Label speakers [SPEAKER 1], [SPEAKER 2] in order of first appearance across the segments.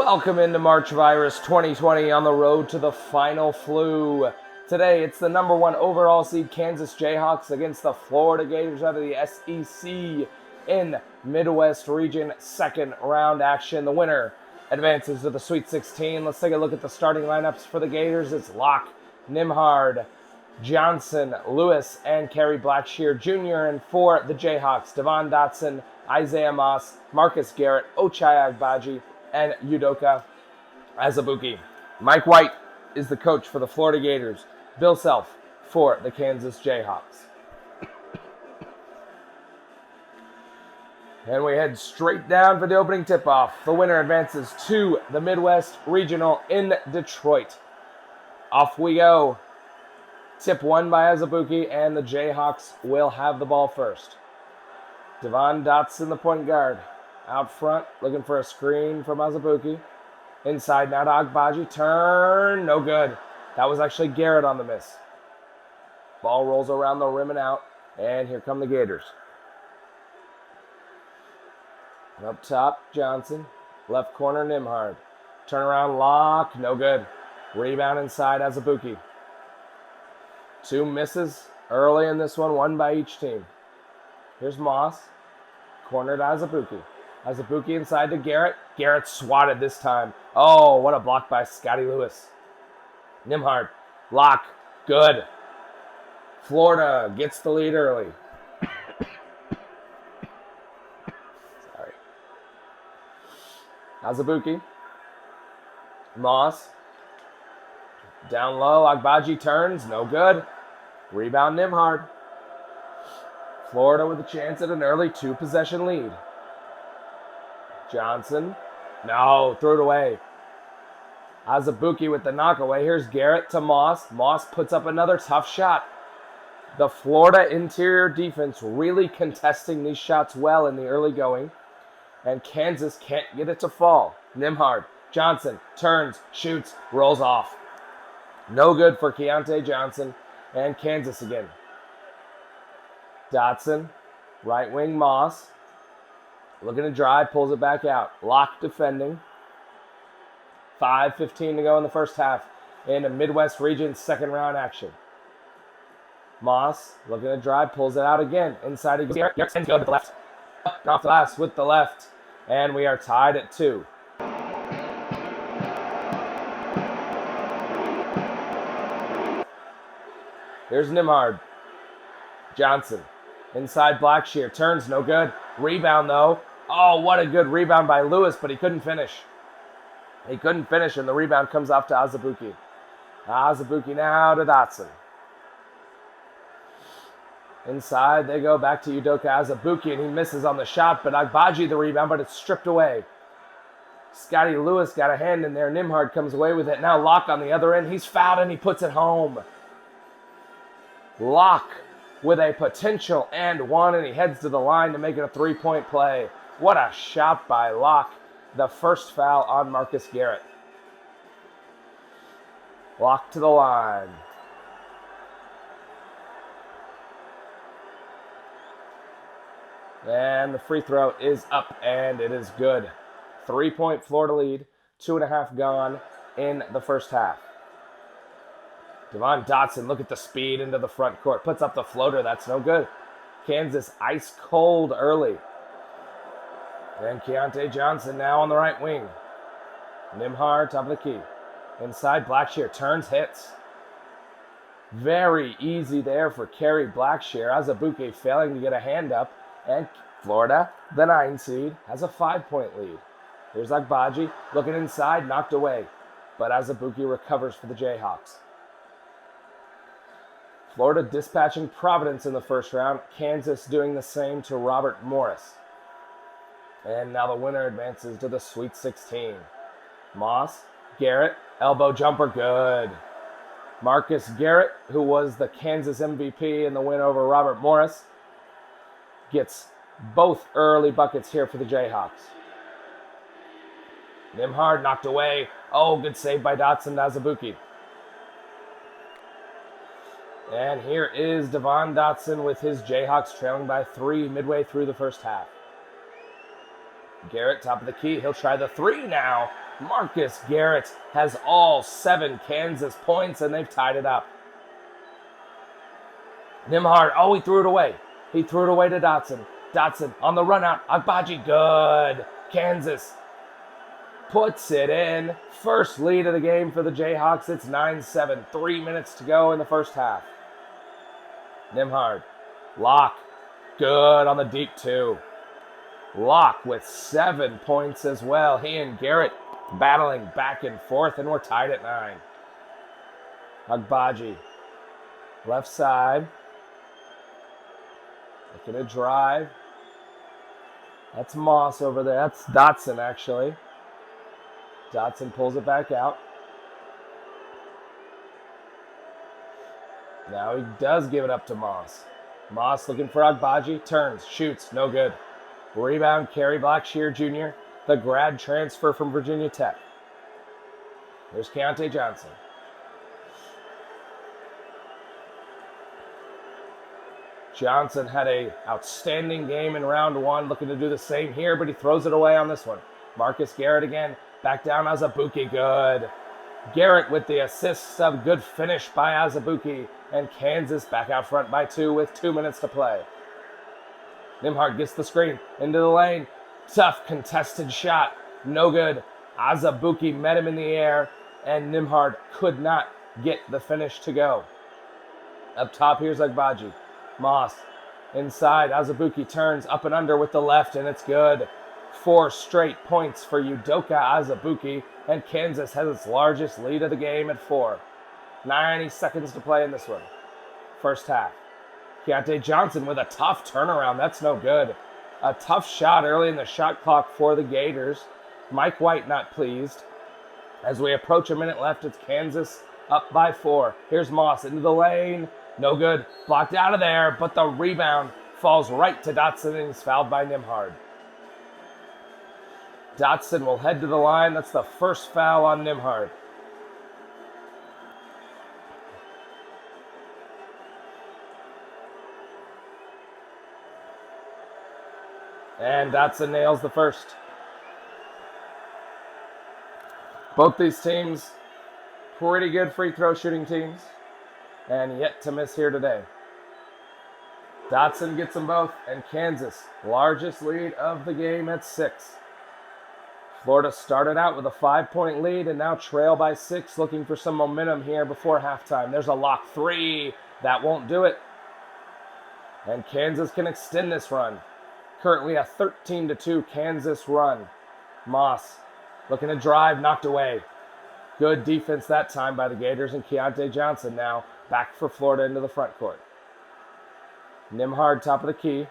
[SPEAKER 1] Welcome into March Virus 2020 on the road to the Final Flu. Today, it's the number 1 overall seed Kansas Jayhawks against the Florida Gators out of the SEC in Midwest Region second round action. The winner advances to the Sweet 16. Let's take a look at the starting lineups for the Gators. It's Locke, Nembhard, Johnson, Lewis, and Kerry Blackshear Jr. And for the Jayhawks, Devon Dotson, Isaiah Moss, Marcus Garrett, Ochai Agbaji, and Udoka Azubuike. Mike White is the coach for the Florida Gators. Bill Self for the Kansas Jayhawks. And we head straight down for the opening tip-off. The winner advances to the Midwest Regional in Detroit. Off we go. Tip won by Azubuike, and the Jayhawks will have the ball first. Devon Dotson, the point guard. Out front, looking for a screen from Azubuike. Inside now to Agbaji. Turn, no good. That was actually Garrett on the miss. Ball rolls around the rim and out. And here come the Gators. Up top, Johnson. Left corner, Nembhard. Turnaround, Locke, no good. Rebound inside, Azubuike. 2 misses early in this one by each team. Here's Moss. Cornered Azubuike. Azubuike inside to Garrett. Garrett swatted this time. Oh, what a block by Scotty Lewis. Nembhard. Locke. Good. Florida gets the lead early. Sorry. Azubuike. Moss. Down low. Agbaji turns. No good. Rebound Nembhard. Florida with a chance at an early 2-possession lead. Johnson. No, threw it away. Azubuike with the knockaway. Here's Garrett to Moss. Moss puts up another tough shot. The Florida interior defense really contesting these shots well in the early going. And Kansas can't get it to fall. Nembhard. Johnson turns, shoots, rolls off. No good for Keontae Johnson. And Kansas again. Dotson. Right wing Moss. Looking to drive, pulls it back out. Locke defending. 5:15 to go in the first half in a Midwest Region second round action. Moss looking to drive, pulls it out again. Inside he goes. Garrett sends go to the left. Off the glass with the left. And we are tied at 2. Here's Nembhard. Johnson. Inside Blackshear. Turns, no good. Rebound, though. Oh, what a good rebound by Lewis, but he couldn't finish. He couldn't finish, and the rebound comes off to Azubuike. Azubuike now to Dotson. Inside, they go back to Udoka Azubuike, and he misses on the shot, but Agbaji the rebound, but it's stripped away. Scotty Lewis got a hand in there. Nembhard comes away with it. Now Locke on the other end. He's fouled, and he puts it home. Locke with a potential and one, and he heads to the line to make it a 3-point play. What a shot by Locke. The first foul on Marcus Garrett. Locke to the line. And the free throw is up, and it is good. 3-point Florida lead. 2.5 gone in the first half. Devon Dotson, look at the speed into the front court. Puts up the floater. That's no good. Kansas ice cold early. And Keontae Johnson now on the right wing. Nembhard, top of the key. Inside, Blackshear turns, hits. Very easy there for Kerry Blackshear. Azubuike failing to get a hand up. And Florida, the 9 seed, has a 5-point lead. Here's Agbaji looking inside, knocked away. But Azubuike recovers for the Jayhawks. Florida dispatching Providence in the first round. Kansas doing the same to Robert Morris. And now the winner advances to the Sweet 16. Moss, Garrett, elbow jumper, good. Marcus Garrett, who was the Kansas MVP in the win over Robert Morris, gets both early buckets here for the Jayhawks. Nembhard knocked away. Oh, good save by Dotson to Azubuike. And here is Devon Dotson with his Jayhawks trailing by 3 midway through the first half. Garrett, top of the key. He'll try the 3 now. Marcus Garrett has all 7 Kansas points, and they've tied it up. Nimhard, he threw it away. He threw it away to Dotson. Dotson on the run out. Agbaji, good. Kansas puts it in. First lead of the game for the Jayhawks. It's 9-7. 3 minutes to go in the first half. Nimhard, Locke, good on the deep 2. Locke with 7 points as well. He and Garrett battling back and forth, and we're tied at 9. Agbaji, left side. Looking to drive. That's Moss over there. That's Dotson, actually. Dotson pulls it back out. Now he does give it up to Moss. Moss looking for Agbaji. Turns, shoots, no good. Rebound, Kerry Blackshear Jr., the grad transfer from Virginia Tech. There's Keontae Johnson. Johnson had an outstanding game in round 1, looking to do the same here, but he throws it away on this one. Marcus Garrett again, back down Azubuike, good. Garrett with the assists of good finish by Azubuike, and Kansas back out front by 2 with 2 minutes to play. Nimhard gets the screen into the lane. Tough contested shot, no good. Azubuike met him in the air, and Nimhard could not get the finish to go. Up top, here's Agbaji. Moss inside. Azubuike turns up and under with the left, and it's good. 4 straight points for Udoka Azubuike, and Kansas has its largest lead of the game at 4. 90 seconds to play in this one. First half. Keontae Johnson with a tough turnaround. That's no good. A tough shot early in the shot clock for the Gators. Mike White not pleased. As we approach a minute left, it's Kansas up by 4. Here's Moss into the lane. No good. Blocked out of there, but the rebound falls right to Dotson, and he's fouled by Nimhard. Dotson will head to the line. That's the first foul on Nimhard. And Dotson nails the first. Both these teams, pretty good free throw shooting teams, and yet to miss here today. Dotson gets them both, and Kansas, largest lead of the game at 6. Florida started out with a 5-point lead and now trail by 6, looking for some momentum here before halftime. There's a lock 3. That won't do it. And Kansas can extend this run. Currently a 13-2 Kansas run. Moss looking to drive, knocked away. Good defense that time by the Gators, and Keontae Johnson now back for Florida into the front court. Nimhard top of the key.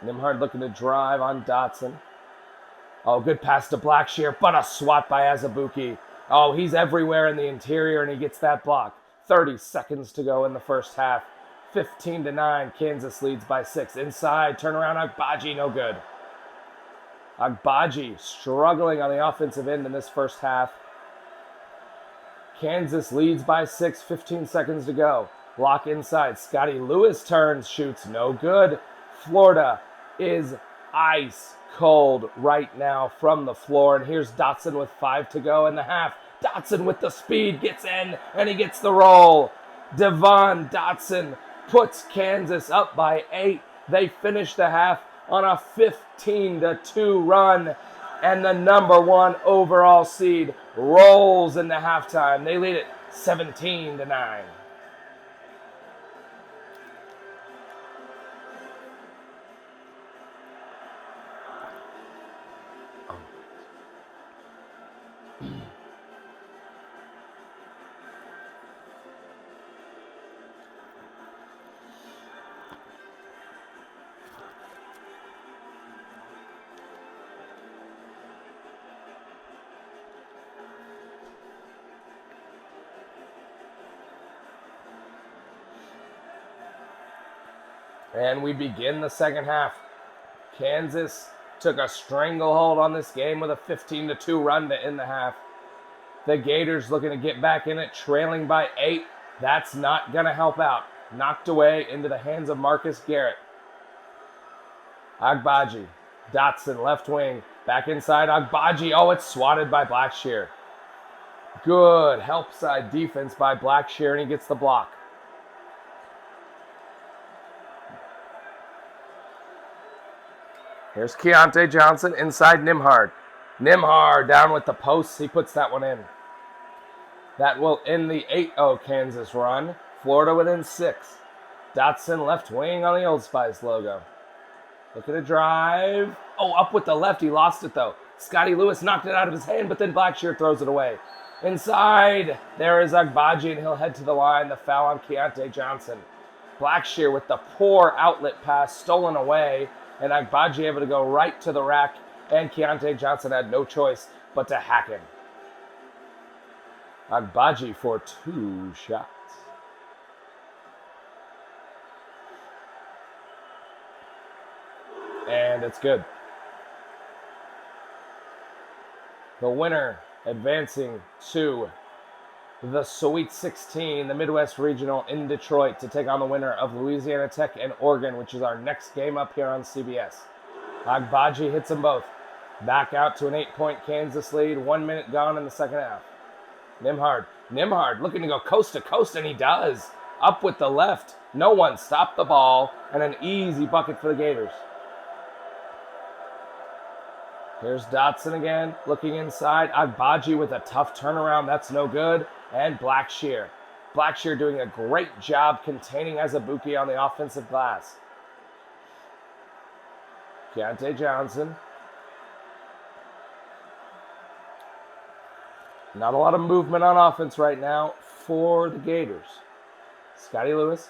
[SPEAKER 1] Nimhard looking to drive on Dotson. Good pass to Blackshear, but a swat by Azubuike. He's everywhere in the interior, and he gets that block. 30 seconds to go in the first half. 15-9, Kansas leads by 6. Inside, turnaround, Agbaji, no good. Agbaji struggling on the offensive end in this first half. Kansas leads by 6, 15 seconds to go. Lock inside, Scotty Lewis turns, shoots, no good. Florida is ice cold right now from the floor, and here's Dotson with 5 to go in the half. Dotson with the speed gets in, and he gets the roll. Devon Dotson puts Kansas up by 8. They finish the half on a 15-2 run, and the number 1 overall seed rolls into halftime. They lead it 17-9. And we begin the second half. Kansas took a stranglehold on this game with a 15-2 run to end the half. The Gators looking to get back in it, trailing by 8. That's not going to help out. Knocked away into the hands of Marcus Garrett. Agbaji, Dotson, left wing, Back inside, Agbaji. Oh, it's swatted by Blackshear. Good help side defense by Blackshear, and he gets the block. Here's Keontae Johnson inside Nembhard. Nembhard down with the posts. He puts that one in. That will end the 8-0 Kansas run. Florida within 6. Dotson left wing on the Old Spice logo. Look at a drive. Oh, up with the left. He lost it, though. Scotty Lewis knocked it out of his hand, but then Blackshear throws it away. Inside, there is Agbaji, and he'll head to the line. The foul on Keontae Johnson. Blackshear with the poor outlet pass stolen away, and Agbaji able to go right to the rack, and Keontae Johnson had no choice but to hack him. Agbaji for 2 shots. And it's good. The winner advancing to the Sweet 16, the Midwest Regional in Detroit, to take on the winner of Louisiana Tech and Oregon, which is our next game up here on CBS. Agbaji hits them both. Back out to an 8-point Kansas lead. 1 minute gone in the second half. Nembhard looking to go coast to coast, and he does. Up with the left. No one stopped the ball, and an easy bucket for the Gators. Here's Dotson again, looking inside. Agbaji with a tough turnaround. That's no good. And Blackshear. Blackshear doing a great job containing Azubuike on the offensive glass. Keontae Johnson. Not a lot of movement on offense right now for the Gators. Scotty Lewis.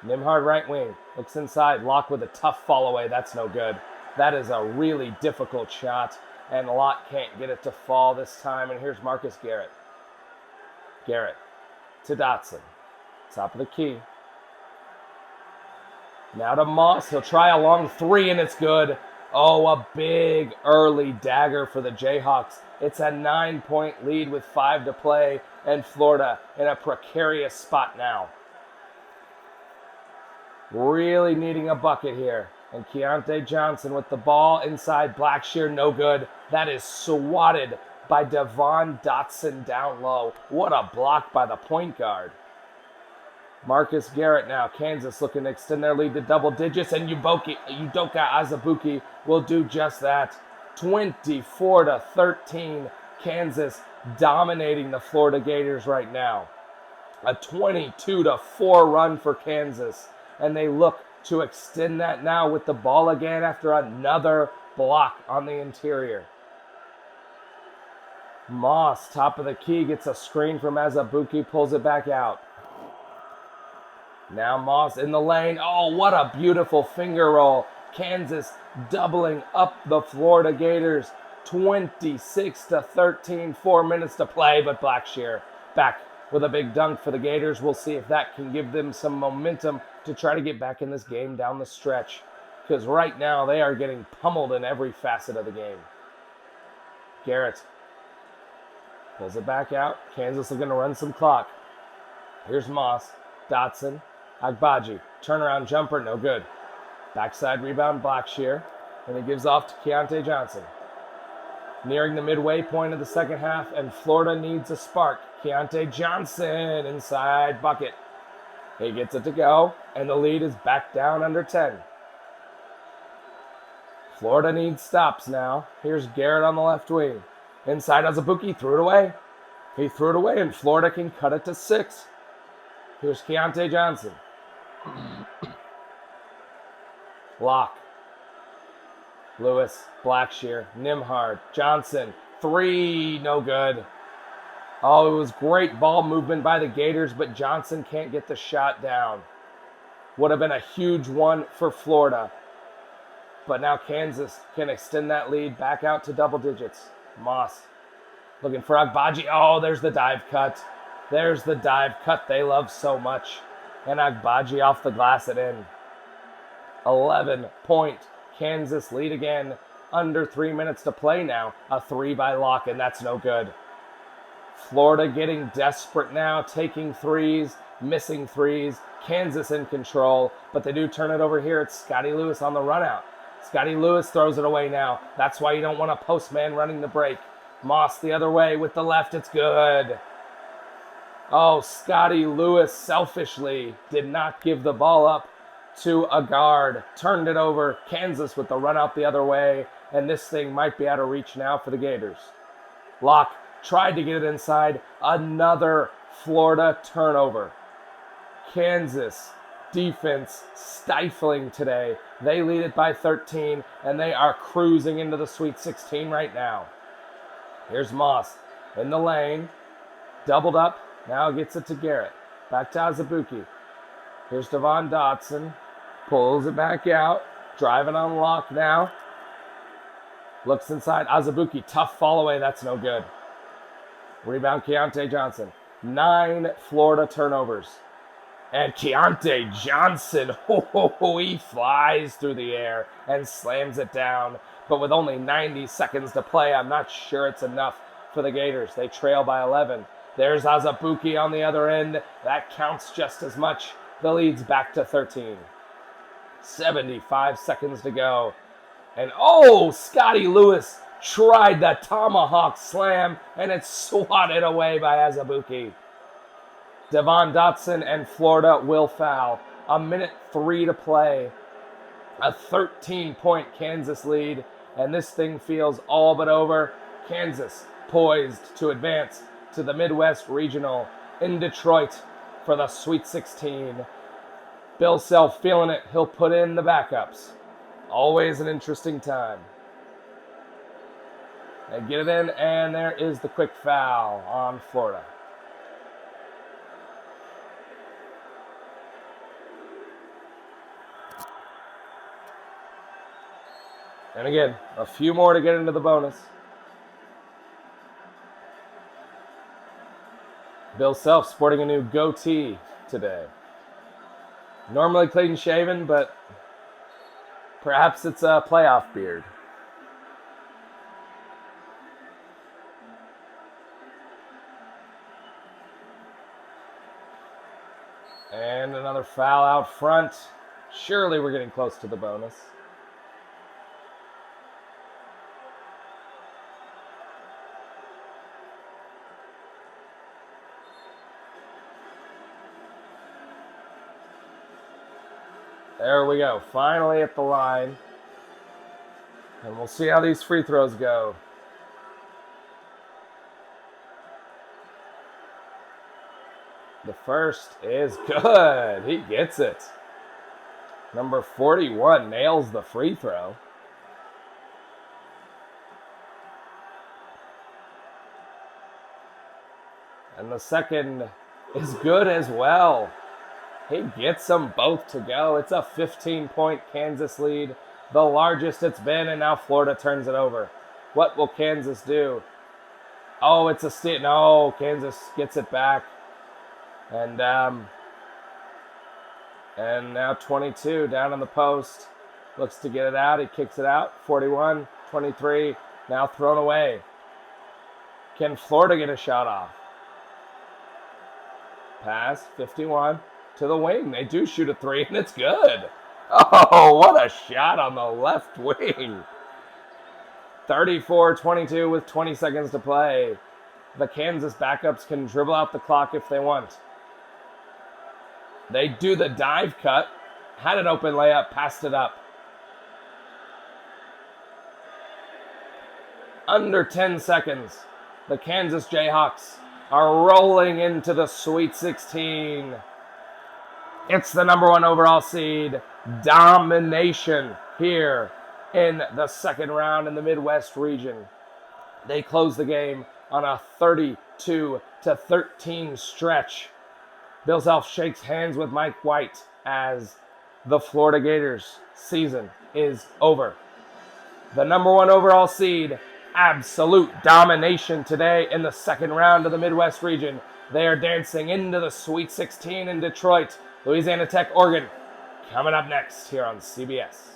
[SPEAKER 1] Nembhard right wing. Looks inside. Locke with a tough fall away. That's no good. That is a really difficult shot, and Locke can't get it to fall this time. And here's Marcus Garrett. Garrett to Dotson. Top of the key. Now to Moss. He'll try a long 3, and it's good. Oh, a big early dagger for the Jayhawks. It's a 9-point lead with 5 to play, and Florida in a precarious spot now. Really needing a bucket here. And Keontae Johnson with the ball inside. Blackshear, no good. That is swatted by Devon Dotson down low. What a block by the point guard. Marcus Garrett now. Kansas looking to extend their lead to double digits. And Udoka Azubuike will do just that. 24-13. Kansas dominating the Florida Gators right now. A 22-4 run for Kansas. And they look to extend that now with the ball again after another block on the interior. Moss, top of the key, gets a screen from Azubuike, pulls it back out. Now Moss in the lane. Oh, what a beautiful finger roll. Kansas doubling up the Florida Gators. 26-13, 4 minutes to play, but Blackshear back with a big dunk for the Gators. We'll see if that can give them some momentum to try to get back in this game down the stretch, because right now they are getting pummeled in every facet of the game. Garrett pulls it back out. Kansas looking to run some clock. Here's Moss. Dotson. Agbaji. Turnaround jumper. No good. Backside rebound. Blackshear. And it gives off to Keontae Johnson. Nearing the midway point of the second half, and Florida needs a spark. Keontae Johnson inside bucket. He gets it to go, and the lead is back down under 10. Florida needs stops now. Here's Garrett on the left wing. Inside Azubuike, threw it away. He threw it away, and Florida can cut it to 6. Here's Keontae Johnson. Locke. Lewis, Blackshear, Nembhard, Johnson. 3, no good. Oh, it was great ball movement by the Gators, but Johnson can't get the shot down. Would have been a huge one for Florida. But now Kansas can extend that lead back out to double digits. Moss looking for Agbaji. Oh, there's the dive cut. There's the dive cut they love so much. And Agbaji off the glass it in. 11-point Kansas lead again. Under 3 minutes to play now. A 3 by Locke, and that's no good. Florida getting desperate now, taking threes, missing threes. Kansas in control, but they do turn it over here. It's Scotty Lewis on the run out. Scotty Lewis throws it away now. That's why you don't want a post man running the break. Moss the other way with the left. It's good. Oh, Scotty Lewis selfishly did not give the ball up to a guard. Turned it over. Kansas with the run out the other way. And this thing might be out of reach now for the Gators. Locke tried to get it inside. Another Florida turnover. Kansas defense stifling today. They lead it by 13, and they are cruising into the Sweet 16 right now. Here's Moss in the lane. Doubled up. Now gets it to Garrett. Back to Azubuike. Here's Devon Dotson. Pulls it back out. Driving on Locke now. Looks inside. Azubuike. Tough fall away. That's no good. Rebound Keontae Johnson. 9 Florida turnovers. And Keontae Johnson, he flies through the air and slams it down. But with only 90 seconds to play, I'm not sure it's enough for the Gators. They trail by 11. There's Azubuike on the other end. That counts just as much. The lead's back to 13. 75 seconds to go. And Scotty Lewis tried the tomahawk slam, and it's swatted away by Azubuike. Devon Dotson and Florida will foul. 1:03 to play. A 13-point Kansas lead, and this thing feels all but over. Kansas poised to advance to the Midwest Regional in Detroit for the Sweet 16. Bill Self feeling it. He'll put in the backups. Always an interesting time. They get it in, and there is the quick foul on Florida. And again, a few more to get into the bonus. Bill Self sporting a new goatee today. Normally clean shaven, but perhaps it's a playoff beard. And another foul out front. Surely we're getting close to the bonus. There we go. Finally at the line. And we'll see how these free throws go. The first is good. He gets it. Number 41 nails the free throw. And the second is good as well. He gets them both to go. It's a 15-point Kansas lead, the largest it's been, and now Florida turns it over. What will Kansas do? Oh, it's a steal. No, Kansas gets it back. And now 22 down on the post. Looks to get it out. He kicks it out. 41, 23, now thrown away. Can Florida get a shot off? Pass, 51. To the wing. They do shoot a three, and it's good. Oh, what a shot on the left wing. 34-22 with 20 seconds to play. The Kansas backups can dribble out the clock if they want. They do the dive cut. Had an open layup, passed it up. Under 10 seconds. The Kansas Jayhawks are rolling into the Sweet 16. It's the number 1 overall seed. Domination here in the second round in the Midwest region. They close the game on a 32-13 stretch. Bill Self shakes hands with Mike White as the Florida Gators season is over. The number 1 overall seed, absolute domination today in the second round of the Midwest region. They are dancing into the Sweet 16 in Detroit. Louisiana Tech, Oregon, coming up next here on CBS.